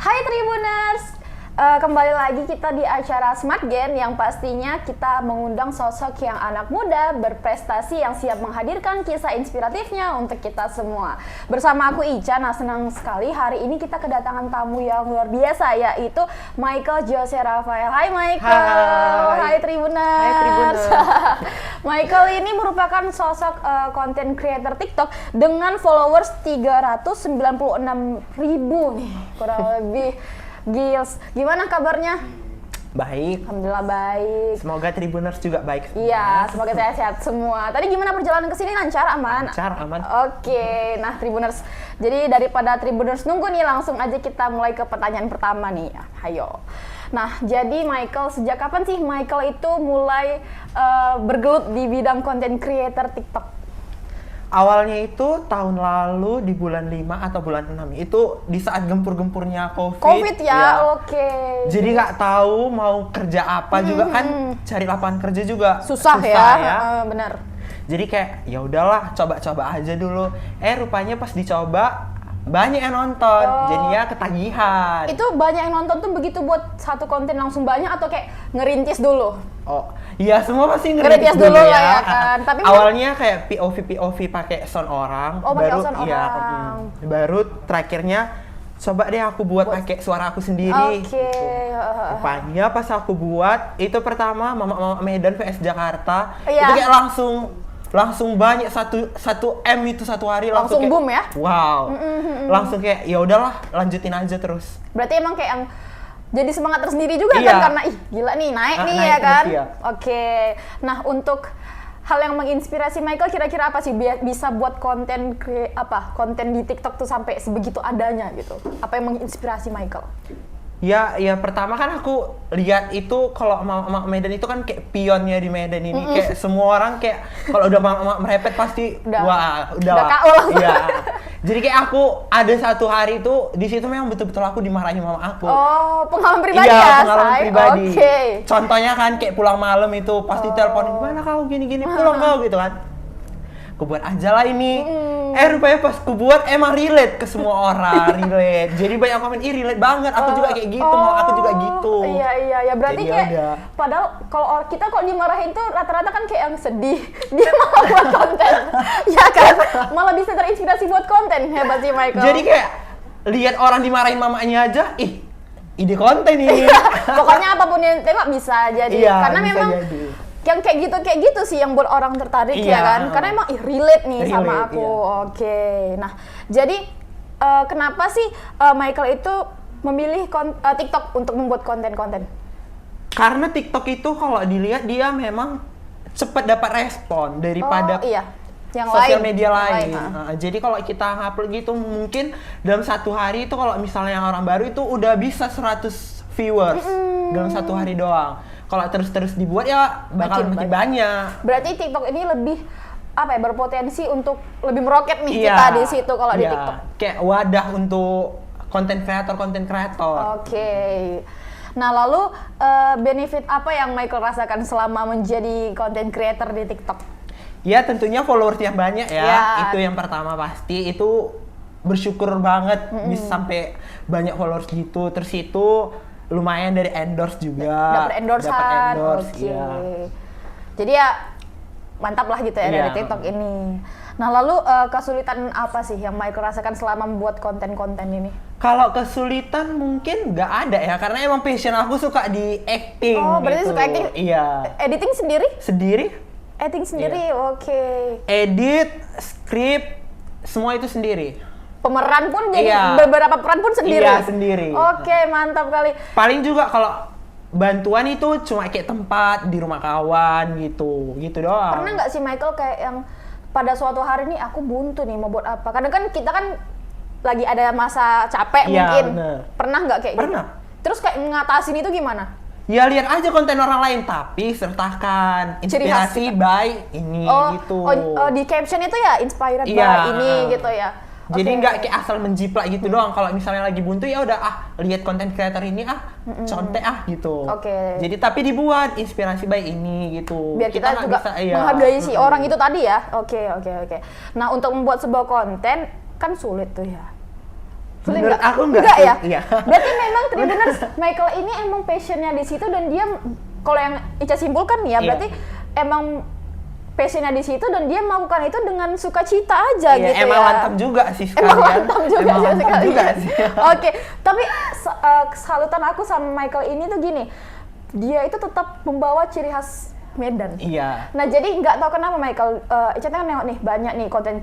Hai Tribuners, kembali lagi kita di acara Smart Gen yang pastinya kita mengundang sosok yang anak muda berprestasi yang siap menghadirkan kisah inspiratifnya untuk kita semua. Bersama aku Ica, nah senang sekali hari ini kita kedatangan tamu yang luar biasa yaitu Michael Jose Rafael. Hai Michael, hai Tribuners. Hai Tribuners. Michael ini merupakan sosok content creator TikTok dengan followers 396.000 nih, kurang lebih. Gils, gimana kabarnya? Baik. Alhamdulillah baik. Semoga Tribuners juga baik. Iya, semoga sehat-sehat semua. Tadi gimana perjalanan ke sini, lancar, aman? Lancar, aman. Oke, nah Tribuners. Jadi daripada Tribuners nunggu nih, langsung aja kita mulai ke pertanyaan pertama nih. Hayo. Nah, jadi Michael, sejak kapan sih Michael itu mulai bergelut di bidang content creator TikTok? Awalnya itu tahun lalu di bulan 5 atau bulan 6. Itu di saat gempur-gempurnya COVID ya. Oke. Jadi nggak tahu mau kerja apa juga kan, cari lapangan kerja juga susah ya. Benar. Jadi kayak ya udahlah, coba-coba aja dulu. Rupanya pas dicoba banyak yang nonton, jadinya ketagihan. Itu banyak yang nonton tuh begitu buat satu konten langsung banyak atau kayak ngerintis dulu? Oh, iya semua pasti ngerintis dulu ya kan. Tapi awalnya kayak POV pakai sound orang, baru sound orang. Baru terakhirnya coba deh aku buat pakai suara aku sendiri. Oke. Gitu. Rupanya pas aku buat itu pertama Mama Medan vs Jakarta, iya. itu kayak langsung banyak satu M itu satu hari langsung kayak, boom ya. Wow. Langsung kayak ya udahlah lanjutin aja terus. Berarti emang kayak yang jadi semangat tersendiri juga kan karena gila nih naik nih ya kan. Iya. Oke. Nah, untuk hal yang menginspirasi Michael kira-kira apa sih bisa buat konten di TikTok tuh sampai sebegitu adanya gitu. Apa yang menginspirasi Michael? Ya pertama kan aku lihat itu kalau Mama Medan itu kan kayak pionnya di Medan ini, kayak semua orang kayak kalau udah Mama merepet pasti udah KO. Iya. Jadi kayak aku ada satu hari itu di situ memang betul-betul aku dimarahin mama aku. Oh, pengalaman pribadi ya? Iya, pengalaman pribadi. Okay. Contohnya kan kayak pulang malam itu pasti telepon, gimana kau gini-gini pulang kau gitu kan. Aku buat aja lah ini. Rupanya pas aku buat emang relate ke semua orang, relate. Jadi banyak komen, relate banget, aku juga kayak gitu, mau aku juga gitu. Iya, berarti jadi kayak, padahal kalau kita kalau dimarahin tuh rata-rata kan kayak yang sedih, dia malah buat konten, ya kan? Malah bisa terinspirasi buat konten, hebat sih Michael. Jadi kayak, lihat orang dimarahin mamanya aja, ide konten ini. Pokoknya apapun yang tengok bisa jadi, karena bisa memang jadi. Yang kayak gitu sih yang buat orang tertarik ya kan, karena emang relate nih sama aku. Oke. Nah, jadi kenapa sih Michael itu memilih TikTok untuk membuat konten-konten? Karena TikTok itu kalau dilihat dia memang cepat dapat respon daripada yang sosial media lain. Jadi kalau kita ngupload gitu mungkin dalam satu hari itu kalau misalnya yang orang baru itu udah bisa 100 viewers dalam satu hari doang. Kalau terus dibuat ya bakal makin banyak. Berarti TikTok ini lebih berpotensi untuk lebih meroket nih kita di situ kalau di TikTok. Kayak wadah untuk konten kreator. Oke. Nah, lalu benefit apa yang Michael rasakan selama menjadi content creator di TikTok? Ya tentunya followers yang banyak ya. Itu yang pertama pasti. Itu bersyukur banget bisa sampai banyak followers gitu. Terus itu lumayan dari endorse juga. Dapat endorse. Iya. Jadi ya mantap lah gitu ya dari TikTok ini. Nah, lalu kesulitan apa sih yang Michael rasakan selama membuat konten-konten ini? Kalau kesulitan mungkin nggak ada ya, karena emang passion aku suka di acting. Oh, berarti suka acting? Iya. Editing sendiri? Editing sendiri, oke. Edit, skrip, semua itu sendiri. Pemeran pun jadi beberapa peran pun sendiri? Iya, sendiri. Oke, mantap kali. Paling juga kalau bantuan itu cuma kayak tempat di rumah kawan gitu doang. Pernah nggak sih Michael kayak yang pada suatu hari nih aku buntu nih mau buat apa? Kadang kan kita kan lagi ada masa capek mungkin. Bener. Pernah nggak kayak gitu? Terus kayak ngatasin itu gimana? Ya lihat aja konten orang lain tapi sertakan inspirasi by ini gitu. Di caption itu ya inspired by ini gitu ya. Jadi nggak kayak asal menjiplak gitu doang. Kalau misalnya lagi buntu ya udah lihat konten kreator ini contek gitu. Jadi tapi dibuat inspirasi by ini gitu. Biar kita juga bisa, menghargai si orang itu tadi ya. Oke. Nah, untuk membuat sebuah konten kan sulit tuh ya. Menurut aku enggak ya? sih, iya. Berarti memang Tribuners Michael ini emang passionnya di situ dan dia kalau yang Ica simpulkan nih ya, Iya. berarti emang passionnya di situ dan dia melakukan itu dengan sukacita aja Iya, gitu emang ya. mantap juga sih sekalian. Emang mantap juga Emang sih mantap sekalian. juga sih. Oke, tapi salutan aku sama Michael ini tuh gini, dia itu tetap membawa ciri khas Medan. Iya. Nah jadi nggak tahu kenapa Michael, Ica kan nengok nih banyak nih konten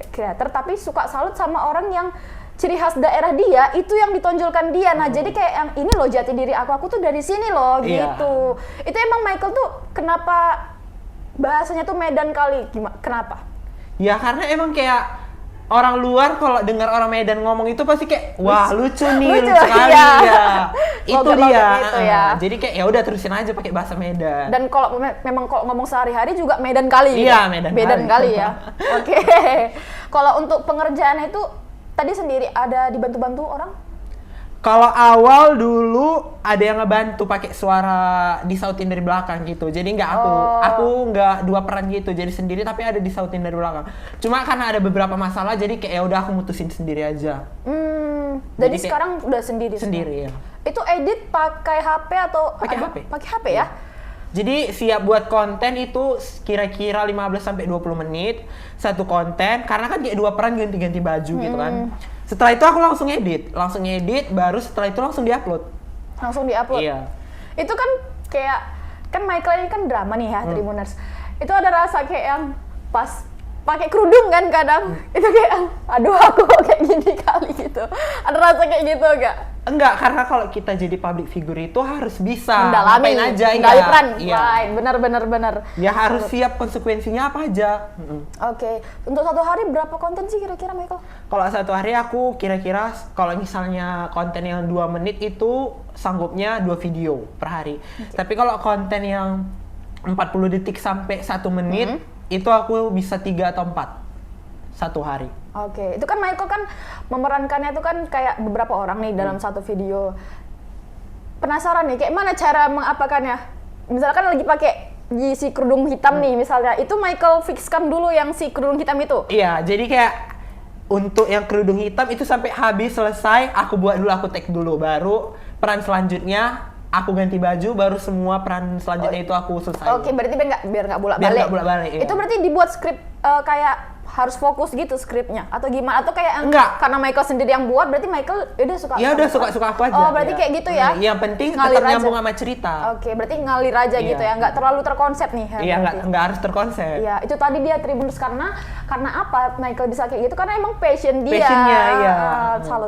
creator, tapi suka salut sama orang yang ciri khas daerah dia itu yang ditonjolkan dia. Nah jadi kayak yang ini loh jati diri aku tuh dari sini loh Iya. gitu. Itu emang Michael tuh kenapa bahasanya tuh Medan kali? Kenapa? Ya karena emang kayak orang luar kalau dengar orang Medan ngomong itu pasti kayak wah lucu nih, Lucu, lucu sekali iya. ya. Itu Logat-logat dia. itu ya. Jadi kayak ya udah terusin aja pakai bahasa Medan. Dan kalau memang kalau ngomong sehari-hari juga Medan kali. Iya, gitu. Medan kali kali. ya. Oke. Kalau untuk pengerjaan itu tadi sendiri ada dibantu-bantu orang? Kalau awal dulu ada yang ngebantu pakai suara disautin dari belakang gitu. Jadi nggak aku nggak dua peran gitu. Jadi sendiri tapi ada disautin dari belakang. Cuma karena ada beberapa masalah jadi kayak ya udah aku mutusin sendiri aja. Jadi kayak sekarang udah sendiri. Sendiri ya. Itu edit pakai HP atau Pakai HP. Pakai HP ya? Jadi siap buat konten itu kira-kira 15 sampai 20 menit satu konten karena kan kayak dua peran ganti-ganti baju gitu kan. Setelah itu aku langsung edit, baru setelah itu langsung diupload. Langsung diupload. Iya. Itu kan kayak kan Michael ini kan drama nih ya, Tribuners. Itu ada rasa kayak yang pas pakai kerudung kan kadang itu kayak aduh aku kok kayak gini kali gitu. Ada rasa kayak gitu enggak? Enggak, karena kalau kita jadi public figure itu harus bisa Mendalami, ngapain aja mendalami peran. Iya. Right, benar. Ya harus siap konsekuensinya apa aja. Oke. Untuk satu hari berapa konten sih kira-kira Michael? Kalau satu hari aku kira-kira kalau misalnya konten yang 2 menit itu sanggupnya 2 video per hari. Tapi kalau konten yang 40 detik sampai 1 menit itu aku bisa 3 atau 4 satu hari. Oke, itu kan Michael kan memerankannya itu kan kayak beberapa orang nih dalam satu video. Penasaran nih, kayak mana cara mengapakannya? Misalkan lagi pakai si kerudung hitam nih misalnya, itu Michael fixkan dulu yang si kerudung hitam itu? Iya, jadi kayak untuk yang kerudung hitam itu sampai habis selesai, aku buat dulu, aku take dulu, baru peran selanjutnya aku ganti baju, baru semua peran selanjutnya itu aku selesai. Oke, berarti biar nggak bolak-balik. Biar nggak bolak-balik, iya. Itu berarti dibuat skrip kayak harus fokus gitu skripnya atau gimana? Atau kayak Enggak. karena Michael sendiri yang buat, berarti Michael udah suka. Ya udah suka-suka aku aja. Oh, berarti ya. kayak gitu ya? Yang penting Ngalir tetap aja. nyambung sama cerita. Oke, berarti ngalir aja Iya. gitu ya, nggak terlalu terkonsep nih. Ya, Iya, berarti. nggak harus terkonsep. Iya, itu tadi dia Tribuners karena apa Michael bisa kayak gitu? Karena emang passion dia. Passionnya, iya.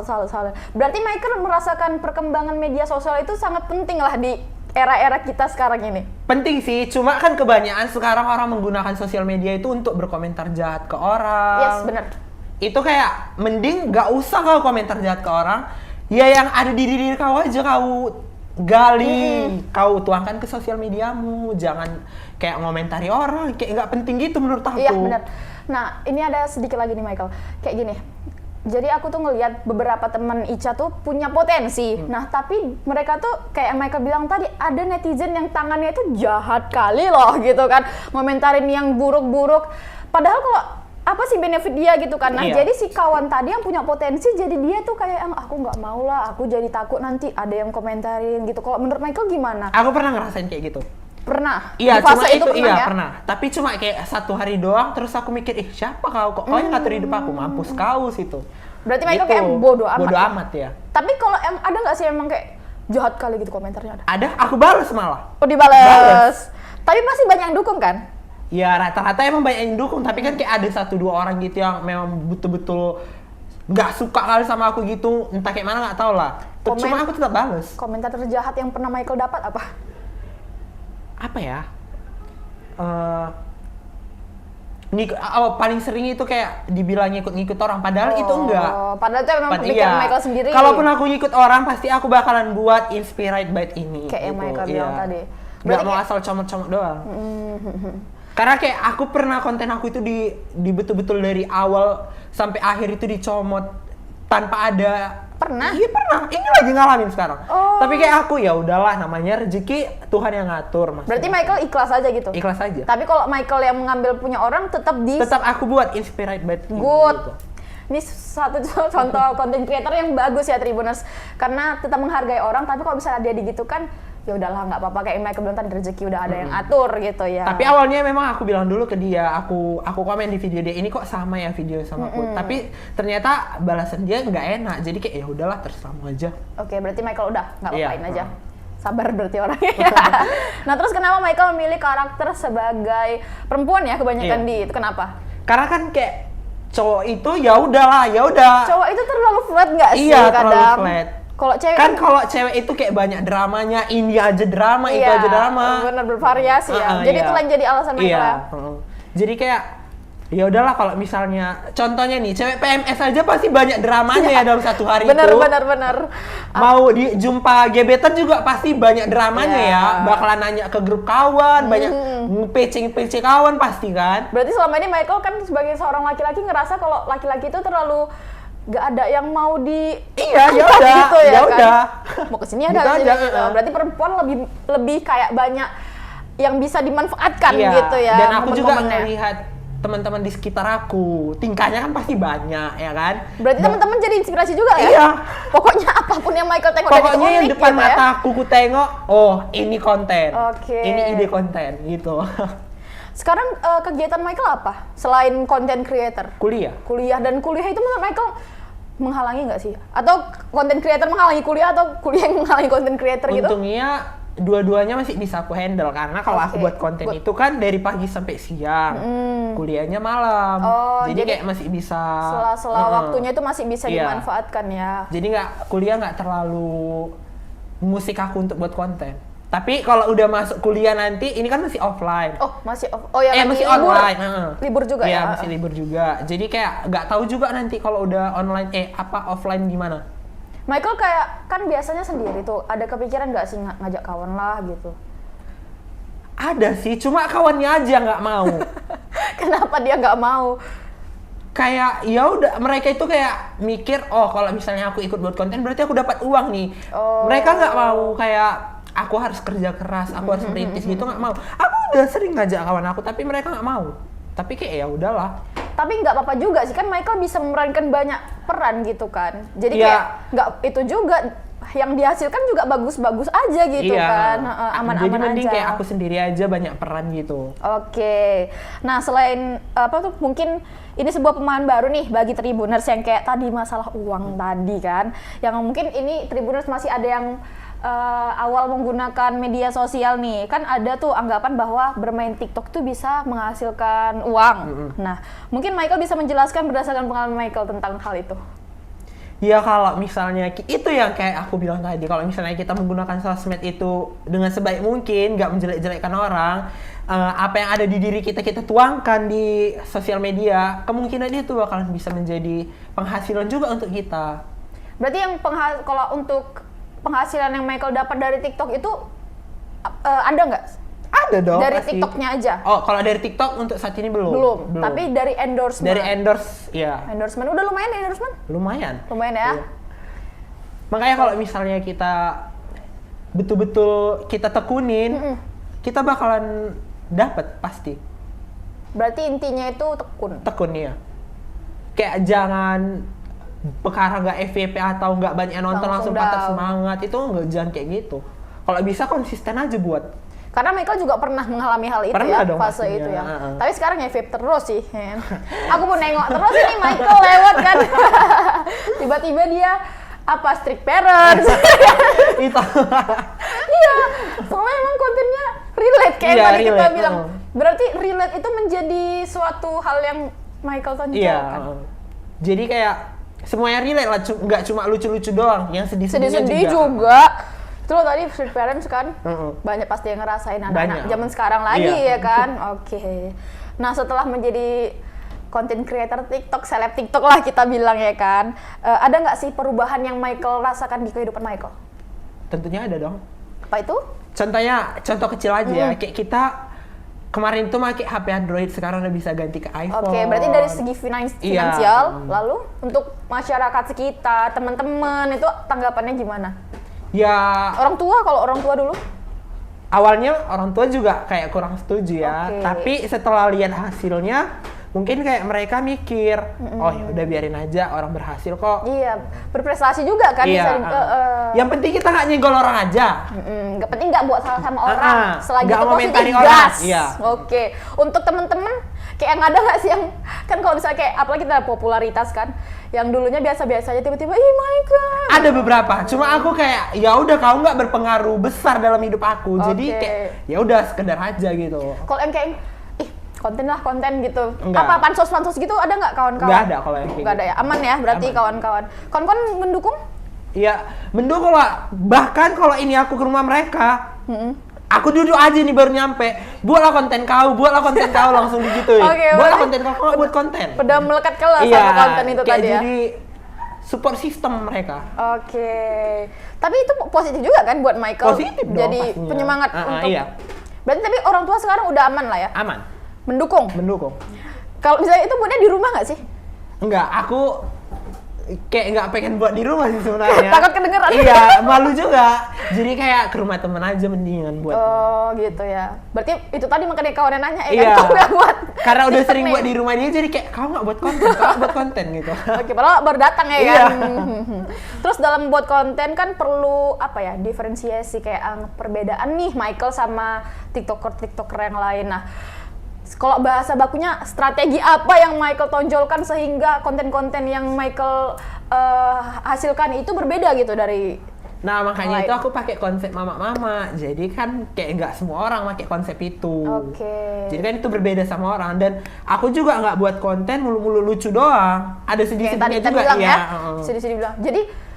Salut. Berarti Michael merasakan perkembangan media sosial itu sangat penting lah di era-era kita sekarang ini. Penting sih, cuma kan kebanyakan sekarang orang menggunakan sosial media itu untuk berkomentar jahat ke orang. Yes, bener. Itu kayak mending nggak usah kau komentar jahat ke orang. Ya yang ada di diri kau aja kau gali, kau tuangkan ke sosial mediamu. Jangan kayak ngomentari orang, kayak nggak penting gitu menurut aku. Iya, bener. Nah, ini ada sedikit lagi nih Michael. Kayak gini. Jadi aku tuh ngelihat beberapa teman Ica tuh punya potensi. Nah, tapi mereka tuh kayak Michael bilang tadi, ada netizen yang tangannya itu jahat kali loh gitu kan. Ngomentarin yang buruk-buruk. Padahal kalau apa sih benefit dia gitu kan. Nah, Iya. jadi si kawan tadi yang punya potensi, jadi dia tuh kayak aku nggak mau lah, aku jadi takut nanti ada yang komentarin gitu. Kalau menurut Michael gimana? Aku pernah ngerasain kayak gitu. Pernah? Iya, Di fase cuma itu pernah iya ya? pernah. Tapi cuma kayak 1 hari doang, terus aku mikir, siapa kau? Kok kau yang ngatur hidup aku? Mampus kau situ. Berarti Michael Gitu. kayak bodoh amat. Bodoh ya? amat ya. Tapi kalau ada nggak sih emang kayak jahat kali gitu komentarnya ada? Ada, aku balas malah. Oh, dibales. Tapi pasti banyak yang dukung kan? Ya rata-rata emang banyak yang dukung, tapi kan kayak ada 1-2 orang gitu yang memang betul-betul nggak suka kali sama aku gitu, entah kayak mana nggak tahu lah. Cuma aku tetap balas. Komentar terjahat yang pernah Michael dapat apa? Apa ya? Paling sering itu kayak dibilang ngikut-ngikut orang, padahal itu enggak. Padahal itu memang pemikiran Michael sendiri. Kalaupun aku ngikut orang, pasti aku bakalan buat inspired by ini. Kayak yang gitu. Michael bilang tadi. Nggak Berarti mau kayak- asal comot-comot doang. Karena kayak aku pernah konten aku itu di betul-betul dari awal sampai akhir itu dicomot tanpa ada. Pernah? Iya pernah. Ini lagi ngalamin sekarang. Oh. Tapi kayak aku ya udahlah, namanya rezeki Tuhan yang ngatur, Mas. Berarti Michael ikhlas aja gitu? Ikhlas aja. Tapi kalau Michael yang mengambil punya orang tetap Tetap aku buat inspired by ini, good. gitu. Ini satu contoh content creator yang bagus ya Tribuners, karena tetap menghargai orang, tapi kalau misalnya dia digitukan, ya udahlah nggak apa-apa, kayak Michael bilang tadi, rezeki udah ada yang atur gitu ya. Tapi awalnya memang aku bilang dulu ke dia, aku komen di video dia, ini kok sama ya video sama aku. Tapi ternyata balasan dia nggak enak, jadi kayak ya udahlah terserahmu aja. Oke, berarti Michael udah nggak Iya, apa-apain aja. Sabar berarti orangnya. Nah terus kenapa Michael memilih karakter sebagai perempuan ya kebanyakan di itu, kenapa? Karena kan kayak cowok itu ya udahlah, ya udah. Cowok itu terlalu flat nggak sih Iya, kadang? terlalu flat. Kalau cewek kan kalau cewek itu kayak banyak dramanya, ini aja drama, itu aja drama. Bener, bervariasi ya. Jadi iya. itulah yang jadi alasan Michael ya. Jadi kayak ya udahlah, kalau misalnya contohnya nih cewek PMS aja pasti banyak dramanya ya dalam satu hari bener, itu. Bener. Mau di jumpa gebetan juga pasti banyak dramanya ya. Bakalan nanya ke grup kawan, banyak PC kawan pasti kan. Berarti selama ini Michael kan sebagai seorang laki-laki ngerasa kalau laki-laki itu terlalu gak ada yang mau di ya udah gitu ya kan? Udah mau kesini ada gitu kesini. Berarti perempuan lebih kayak banyak yang bisa dimanfaatkan iya. gitu ya. Dan aku juga melihat teman-teman di sekitar aku, tingkahnya kan pasti banyak ya kan. Berarti teman-teman jadi inspirasi juga ya? Iya. Pokoknya apapun yang Michael tengok pokoknya dari yang depan gitu mata ya? aku tengok, oh ini konten, Oke. ini ide konten gitu. Sekarang kegiatan Michael apa? Selain content creator? Kuliah. Dan kuliah itu menurut Michael menghalangi nggak sih? Atau content creator menghalangi kuliah atau kuliah yang menghalangi content creator gitu? Untungnya dua-duanya masih bisa aku handle, karena kalau aku buat konten itu kan dari pagi sampai siang, kuliahnya malam, jadi kayak masih bisa sela-sela waktunya itu masih bisa dimanfaatkan ya. Jadi kuliah nggak terlalu musik aku untuk buat konten. Tapi kalau udah masuk kuliah nanti, ini kan masih offline. Oh masih ya masih libur. online. Libur juga ya? Masih libur juga. Jadi kayak nggak tahu juga nanti kalau udah online offline gimana. Michael kayak kan biasanya sendiri tuh, ada kepikiran nggak sih ngajak kawan lah gitu? Ada sih, cuma kawannya aja nggak mau. Kenapa dia nggak mau? Kayak ya udah, mereka itu kayak mikir, oh kalau misalnya aku ikut buat konten berarti aku dapat uang nih. Mereka nggak mau, kayak aku harus kerja keras, aku harus merintis gitu, nggak mau. Aku udah sering ngajak kawan aku, tapi mereka nggak mau. Tapi kayak ya udahlah. Tapi nggak apa-apa juga sih, kan Michael bisa memerankan banyak peran gitu kan. Jadi kayak nggak itu juga, yang dihasilkan juga bagus-bagus aja gitu kan. Aman-aman aja. Jadi mending kayak aku sendiri aja banyak peran gitu. Oke. Nah selain apa tuh, mungkin ini sebuah pemahaman baru nih bagi Tribuners yang kayak tadi masalah uang tadi kan. Yang mungkin ini Tribuners masih ada yang awal menggunakan media sosial nih, kan ada tuh anggapan bahwa bermain TikTok tuh bisa menghasilkan uang. Nah, mungkin Michael bisa menjelaskan berdasarkan pengalaman Michael tentang hal itu. Ya kalau misalnya itu yang kayak aku bilang tadi, kalau misalnya kita menggunakan sosmed itu dengan sebaik mungkin, nggak menjelek-jelekkan orang, apa yang ada di diri kita tuangkan di sosial media, kemungkinan itu bakalan bisa menjadi penghasilan juga untuk kita. Berarti yang kalau untuk penghasilan yang Michael dapat dari TikTok itu ada nggak? Ada dong. Dari pasti. TikToknya aja? Oh, kalau dari TikTok untuk saat ini belum. Tapi dari endorsement? Dari ya. Endorsement, udah lumayan ya endorsement? Lumayan ya? Iya. Makanya kalau misalnya kita betul-betul kita tekunin, kita bakalan dapat pasti. Berarti intinya itu tekun? Tekun ya. Kayak jangan perkara nggak FYP atau nggak banyak nonton langsung patah semangat, itu jangan kayak gitu. Kalau bisa konsisten aja buat. Karena Michael juga pernah mengalami hal itu ya, fase itu ya. Tapi sekarang FYP terus sih. Aku mau nengok terus ini Michael lewat kan. Tiba-tiba dia strict parents. Itu. Iya, soalnya emang kontennya relate kayak tadi kita relate, bilang. Berarti relate itu menjadi suatu hal yang Michael tonjolkan. Jadi kayak semuanya relate lah, nggak cuma lucu-lucu doang, yang sedih-sedih juga. Itu loh tadi strict parents kan, banyak pasti yang ngerasain anak-anak zaman sekarang lagi ya kan. Oke. Nah setelah menjadi content creator TikTok, seleb TikTok lah kita bilang ya kan, ada nggak sih perubahan yang Michael rasakan di kehidupan Michael? Tentunya ada dong. Apa itu? Contoh kecil aja, kayak kita kemarin tuh pakai HP Android, sekarang udah bisa ganti ke iPhone. Oke, berarti dari segi finansial, lalu untuk masyarakat sekitar, teman-teman itu tanggapannya gimana? Ya, kalau orang tua dulu? Awalnya orang tua juga kayak kurang setuju ya, tapi setelah lihat hasilnya, mungkin kayak mereka mikir, oh ya udah biarin aja, orang berhasil kok. Iya, berprestasi juga kan. Iya. Yang penting kita nggak nyenggol orang aja. Nggak penting nggak buat salah sama orang. Selagi nggak itu positif, ngomentari gas. orang. Iya. Oke. Untuk temen-temen, kayak yang ada nggak sih yang kan kalau misalnya kayak apalagi kita ada popularitas kan, yang dulunya biasa-biasa aja tiba-tiba, ih Michael. Ada beberapa, cuma aku kayak ya udah kau nggak berpengaruh besar dalam hidup aku, jadi kayak ya udah sekedar aja gitu. Kalau yang kayak konten lah konten gitu. Enggak. Apa pansos gitu ada nggak kawan-kawan? Nggak ada kalau yang kayak nggak ada ya, aman ya berarti aman. kawan-kawan. Kawan-kawan mendukung? Iya, mendukung lah. Bahkan kalau ini aku ke rumah mereka, aku duduk aja nih baru nyampe, buatlah konten kau langsung digituin. Buatlah konten kau buat konten. Udah melekat ke lah sama konten itu tadi ya. Jadi support system mereka. Oke. Tapi itu positif juga kan buat Michael. Positif dong. Jadi pastinya. penyemangat untuk. Iya. Berarti tapi orang tua sekarang udah aman lah ya? Aman. Mendukung. Kalau misalnya itu buatnya di rumah nggak sih? Enggak, aku kayak nggak pengen buat di rumah sih sebenarnya. Takut kedengeran. Iya, malu juga. Jadi kayak ke rumah temen aja mendingan buat. Oh gitu ya. Berarti itu tadi makanya kawannya nanya, Iya. kan kau nggak buat. Karena udah TikTok sering nih? buat di rumah dia, jadi kayak kau nggak buat konten, kau buat konten gitu. Oke, padahal baru datang ya Iya. kan. Terus dalam buat konten kan perlu apa ya? Diferensiasi kayak perbedaan nih Michael sama TikToker yang lain. Nah, kalau bahasa bakunya strategi apa yang Michael tonjolkan sehingga konten-konten yang Michael hasilkan itu berbeda gitu dari. Nah makanya itu aku pakai konsep mama-mama. Jadi kan kayak nggak semua orang pakai konsep itu. Oke. Jadi kan itu berbeda sama orang. Dan aku juga nggak buat konten mulu-mulu lucu doang. Ada sedih-sedihnya juga. Bilang, iya. Sedih-sedih bilang. Jadi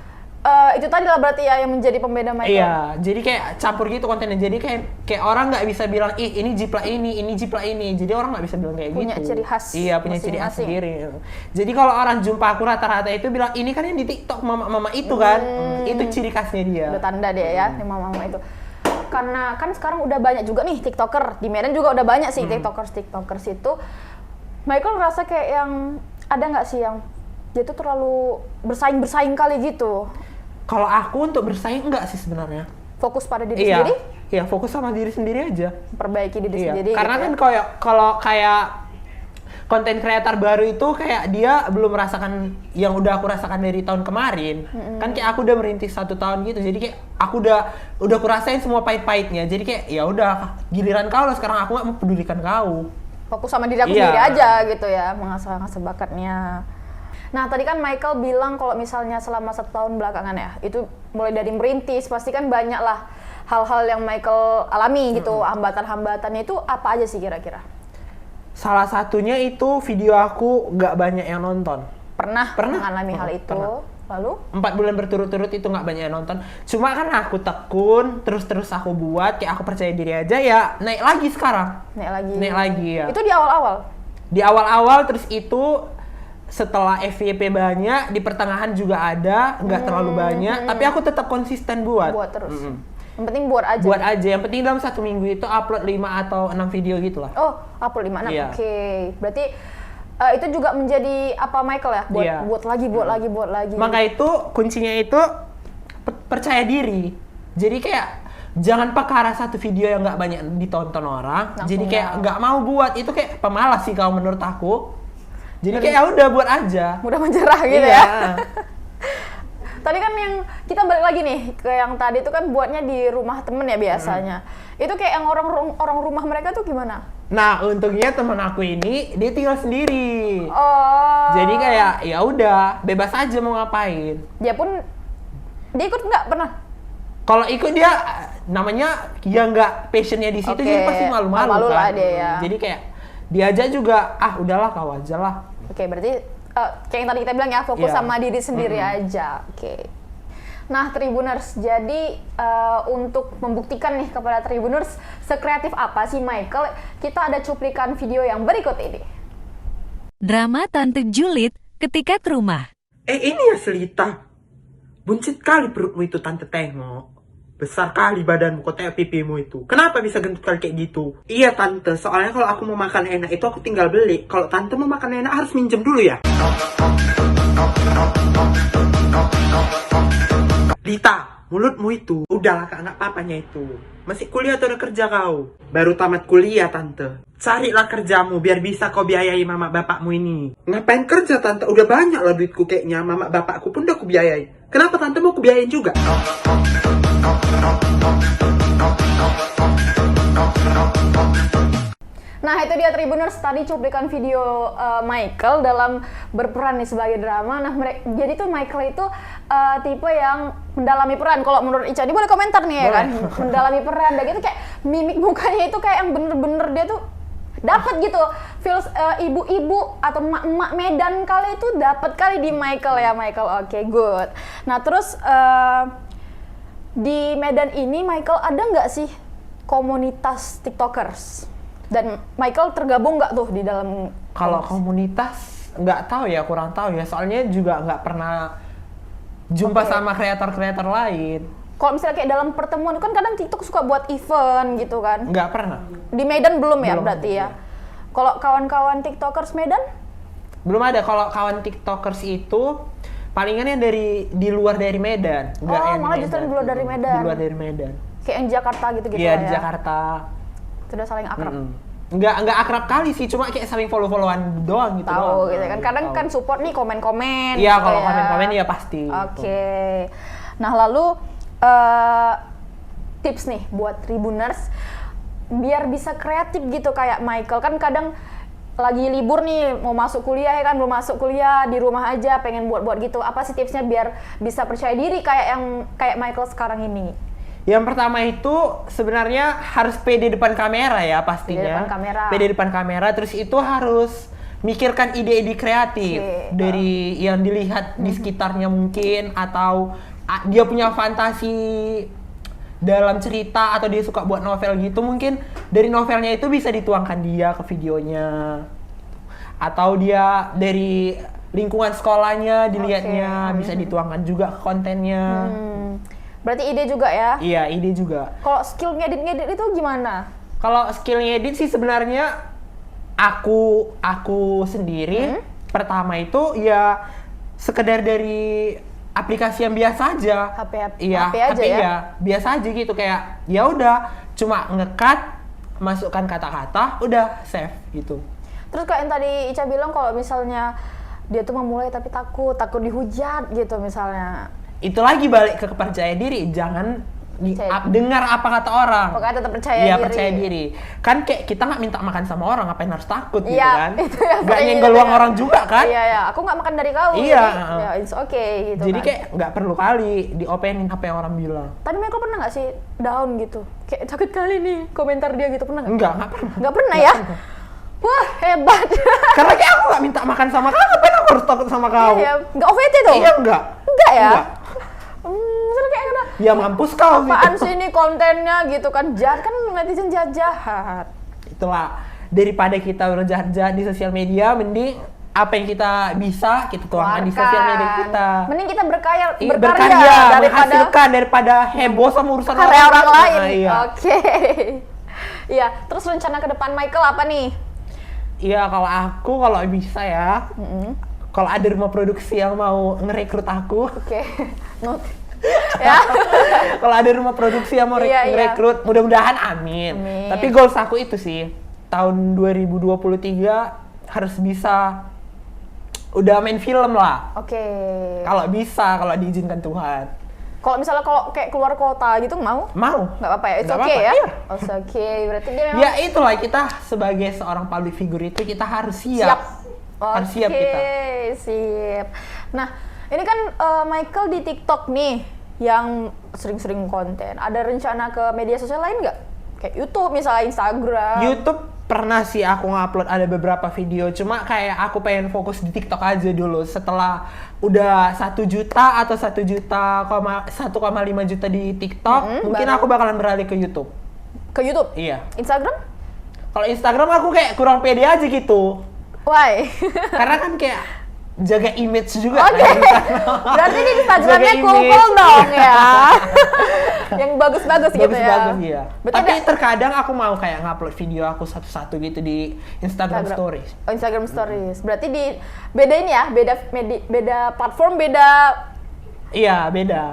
itu tadi lah berarti ya yang menjadi pembeda Michael. Iya, jadi kayak campur gitu kontennya. Jadi kayak orang nggak bisa bilang, ih ini jiplak ini jiplak ini. Jadi orang nggak bisa bilang kayak punya gitu. Ciri khas. Iya, punya ciri khas sendiri. Jadi kalau orang jumpa aku rata-rata itu bilang, ini kan yang di TikTok mama-mama itu kan. Itu ciri khasnya dia. Udah tanda dia ya, mama-mama itu. Karena kan sekarang udah banyak juga nih TikToker. Di Medan juga udah banyak sih TikTokers itu. Michael ngerasa kayak yang ada nggak sih yang dia tuh terlalu bersaing kali gitu. Kalau aku untuk bersaing enggak sih sebenarnya. Fokus pada diri sendiri? Iya, fokus sama diri sendiri aja. Perbaiki diri sendiri. Karena gitu kan kalau kayak konten kreator baru itu kayak dia belum merasakan yang udah aku rasakan dari tahun kemarin. Kan kayak aku udah merintis 1 tahun gitu. Jadi kayak aku udah kurasain semua pahit-pahitnya. Jadi kayak ya udah giliran kau lah, sekarang aku nggak mau pedulikan kau. Fokus sama diri aku sendiri aja gitu ya, mengasah bakatnya. Nah tadi kan Michael bilang kalau misalnya selama 1 tahun belakangan ya, itu mulai dari merintis, pasti kan banyak lah hal-hal yang Michael alami gitu, hambatan-hambatannya itu apa aja sih kira-kira? Salah satunya itu video aku nggak banyak yang nonton. Pernah mengalami hal itu? Pernah. Lalu? 4 bulan berturut-turut itu nggak banyak yang nonton. Cuma kan aku tekun, terus aku buat, kayak aku percaya diri aja ya naik lagi sekarang. Naik lagi ya. Itu di awal-awal? Di awal-awal, terus itu setelah FYP banyak, di pertengahan juga ada, nggak terlalu banyak, tapi aku tetap konsisten buat terus. Yang penting buat aja. Yang penting dalam 1 minggu itu upload 5 atau 6 video gitu lah. Oh, upload 5, 6, Iya. Oke. Berarti itu juga menjadi apa Michael ya? Buat lagi. Maka itu kuncinya itu percaya diri. Jadi kayak jangan perkara satu video yang nggak banyak ditonton orang, langsung jadi kayak nggak mau buat, itu kayak pemalas sih kalau menurut aku. Jadi kayak ya udah buat aja. Mudah menyerah gitu ya. Tadi kan yang kita balik lagi nih ke yang tadi itu kan buatnya di rumah temen ya biasanya. Itu kayak yang orang rumah mereka tuh gimana? Nah, untungnya teman aku ini dia tinggal sendiri. Oh. Jadi kayak ya udah bebas aja mau ngapain. Dia ikut nggak pernah? Kalau ikut dia namanya ya nggak passionnya di situ, jadi pasti malu-malu kan. Lah dia ya. Jadi kayak dia aja juga udahlah kau aja lah. Oke, berarti kayak yang tadi kita bilang ya, fokus sama diri sendiri aja. Oke. Nah, Tribuners, jadi untuk membuktikan nih kepada Tribuners sekreatif apa sih Michael, kita ada cuplikan video yang berikut ini. Drama Tante Julid ketika ke rumah. Ini ya Selita. Buncit kali perutmu itu tante tengok. Besar kali badanmu, kok kayak pipimu itu. Kenapa bisa gendut kali kayak gitu? Iya tante, soalnya kalau aku mau makan enak itu aku tinggal beli. Kalau tante mau makan enak harus minjem dulu ya. Lita, mulutmu itu. Udahlah kak, nggak apa-apanya itu. Masih kuliah atau udah kerja kau? Baru tamat kuliah tante. Carilah kerjamu biar bisa kau biayai mama bapakmu ini. Ngapain kerja tante? Udah banyak lah duitku kayaknya. Mama bapakku pun udah kubiayai. Kenapa tante mau kubiayain juga? Nah itu dia Tribuners, tadi cuplikan video Michael dalam berperan nih sebagai drama. Nah jadi tuh Michael itu tipe yang mendalami peran. Kalau menurut Ica, dia boleh komentar nih ya kan? Mendalami peran, dan gitu kayak mimik mukanya itu kayak yang bener-bener dia tuh dapat gitu. Feels ibu-ibu atau emak-emak Medan kali itu dapat kali di Michael ya. Michael, oke, good. Nah terus di Medan ini Michael ada nggak sih komunitas TikTokers? Dan Michael tergabung nggak tuh di dalam? Kalau komunitas nggak tahu ya, kurang tahu ya. Soalnya juga nggak pernah jumpa sama kreator-kreator lain. Kalau misalnya kayak dalam pertemuan kan kadang TikTok suka buat event gitu kan? Nggak pernah. Di Medan belum ya berarti belum. ya? Kalau kawan-kawan TikTokers Medan? Belum ada. Kalau kawan TikTokers itu palingannya di luar dari Medan. Nggak yang Malah di justru Medan. di luar dari Medan. Di luar dari Medan. Kayak yang Jakarta gitu-gitu Iya, lah di ya? Jakarta. Sudah saling akrab. Nggak akrab kali sih, cuma kayak saling follow-followan doang gitu. Tahu gitu kan? Kadang kan support nih komen-komen. Iya, gitu kalau ya. komen-komen ya pasti. Oke. Nah lalu tips nih buat Tribuners biar bisa kreatif gitu kayak Michael. Kan kadang lagi libur nih, mau masuk kuliah ya kan, belum masuk kuliah, di rumah aja pengen buat-buat gitu. Apa sih tipsnya biar bisa percaya diri kayak Michael sekarang ini? Yang pertama itu sebenarnya harus pede depan kamera ya pastinya. Pede depan kamera. Pede depan kamera, terus itu harus mikirkan ide-ide kreatif dari yang dilihat di sekitarnya mungkin, atau dia punya fantasi dalam cerita, atau dia suka buat novel gitu, mungkin dari novelnya itu bisa dituangkan dia ke videonya, atau dia dari lingkungan sekolahnya dilihatnya bisa dituangkan juga ke kontennya. Berarti ide juga ya? Iya, ide juga. Kalau skill ngedit itu gimana? Kalau skill ngedit sih sebenarnya aku sendiri pertama itu ya sekedar dari aplikasi yang biasa aja. HP aja ya? Iya, biasa aja gitu, kayak ya udah cuma ngekat, masukkan kata-kata, udah save gitu. Terus kayak yang tadi Ica bilang kalau misalnya dia tuh memulai tapi takut dihujat gitu misalnya. Itu lagi balik ke kepercayaan diri, jangan dengar apa kata orang. Pokoknya tetap percaya Iya, diri. percaya diri. Kan kayak kita nggak minta makan sama orang, ngapain harus takut gitu Iya, kan? itu yang Nggak paling nyenggol gitu uang ya. orang juga kan? Iya, aku nggak makan dari kau. Iya. Jadi, ya it's okay gitu Jadi kan. kayak nggak perlu kali diopenin apa yang orang bilang. Tadi Michael pernah nggak sih down gitu? Kayak sakit kali nih komentar dia gitu, pernah nggak? Nggak pernah. Nggak pernah ya? Wah, hebat. Karena kayak aku nggak minta makan sama kau, ngapain aku harus takut sama kau? Iya, nggak OVT tuh? Iya, enggak. Enggak ya? Enggak. Terus kayak kena, Ya mampus kau apaan gitu. sih ini kontennya gitu kan, jahat kan, netizen jahat. Itulah, daripada kita berjahat-jahat di sosial media, mending apa yang kita bisa kita tuangkan di sosial media kita. Mending kita berkarya Berkarya, daripada menghasilkan daripada heboh sama urusan karya orang lain. Nah, iya. Oke. Iya, terus rencana ke depan Michael apa nih? Iya, kalau bisa ya. Kalau ada rumah produksi yang mau ngerekrut aku, Oke. Note. Ya. kalau ada rumah produksi yang mau Iya, iya. ngerekrut, mudah-mudahan amin. Amin. Tapi goals aku itu sih, tahun 2023 harus bisa udah main film lah. Oke. Kalau bisa, kalau diizinkan Tuhan. Kalau misalnya kalau kayak keluar kota gitu mau? Mau. Nggak apa-apa ya? It's Nggak okay apa-apa, ya? iya. Oh, it's okay. Berarti dia memang Ya itulah, kita sebagai seorang public figure itu kita harus siap. Harus siap kita. Sip. Nah, ini kan Michael di TikTok nih yang sering-sering konten. Ada rencana ke media sosial lain nggak? Kayak YouTube misalnya, Instagram. YouTube pernah sih aku ngupload ada beberapa video, cuma kayak aku pengen fokus di TikTok aja dulu. Setelah udah 1 juta atau 1,5 juta di TikTok, mungkin baru. aku bakalan beralih ke YouTube. Ke YouTube? Iya. Instagram? Kalau Instagram aku kayak kurang pede aja gitu. Why? Karena kan kayak jaga image juga. Oke. kan. Berarti di Instagramnya Jaga cool image. dong ya. Yang bagus-bagus gitu ya. Bagus-bagus iya. Berarti Tapi ada- terkadang aku mau kayak ngupload video aku satu-satu gitu di Instagram Stories. Oh, Instagram Stories. Berarti beda ini ya, beda platform, beda Iya, beda.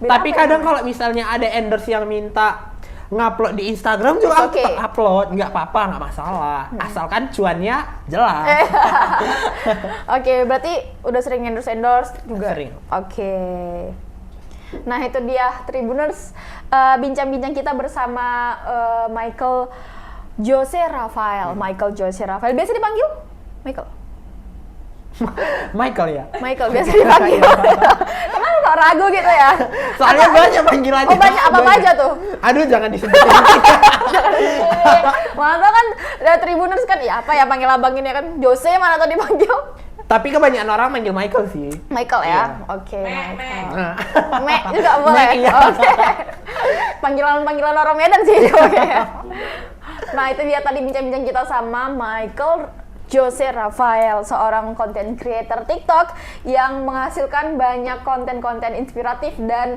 Tapi apa kadang ya? kalau misalnya ada endorse yang minta ngupload di Instagram juga It's aku okay. tetap upload, nggak apa-apa, nggak masalah. Asalkan cuannya jelas. Oke, berarti udah sering endorse juga? Sering. Oke. Nah itu dia Tribuners, bincang-bincang kita bersama Michael Jose Rafael. Michael Jose Rafael, biasa dipanggil Michael? Michael ya? Michael biasa dipanggil. Kenapa kok ragu gitu ya? Soalnya banyak panggilannya. Oh banyak, apa aja tuh? Aduh jangan disebutin. Mana tau kan dari Tribuners kan, ya apa ya panggil abang ini kan Jose, mana tau dipanggil Tapi kebanyakan orang manggil Michael sih. Michael ya? Iya. Oke, Michael. Nah. Mek juga boleh. Mek, iya. Oke. Panggilan-panggilan orang Medan sih itu. Oke. Nah, itu dia tadi bincang-bincang kita sama Michael Jose Rafael, seorang content creator TikTok yang menghasilkan banyak konten-konten inspiratif dan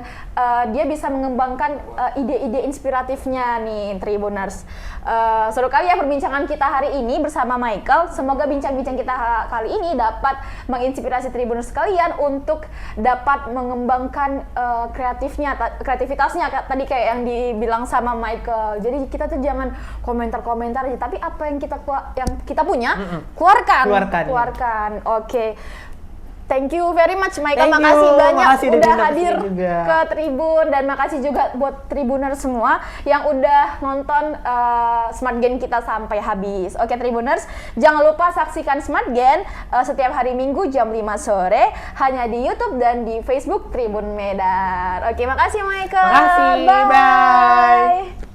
dia bisa mengembangkan ide-ide inspiratifnya nih Tribuners. Seru kali ya perbincangan kita hari ini bersama Michael. Semoga bincang-bincang kita kali ini dapat menginspirasi Tribuners sekalian untuk dapat mengembangkan kreativitasnya tadi kayak yang dibilang sama Michael. Jadi kita tuh jangan komentar-komentar aja, tapi apa yang kita punya keluarkan. Oke. Thank you very much Michael. Thank Makasih you. banyak Makasih udah diundang hadir kesini juga. ke Tribun, dan makasih juga buat Tribuners semua yang udah nonton Smart Gen kita sampai habis. Oke Tribuners, jangan lupa saksikan Smart Gen setiap hari Minggu jam 5 sore hanya di YouTube dan di Facebook Tribun Medan. Oke, makasih Michael. Makasih. Bye.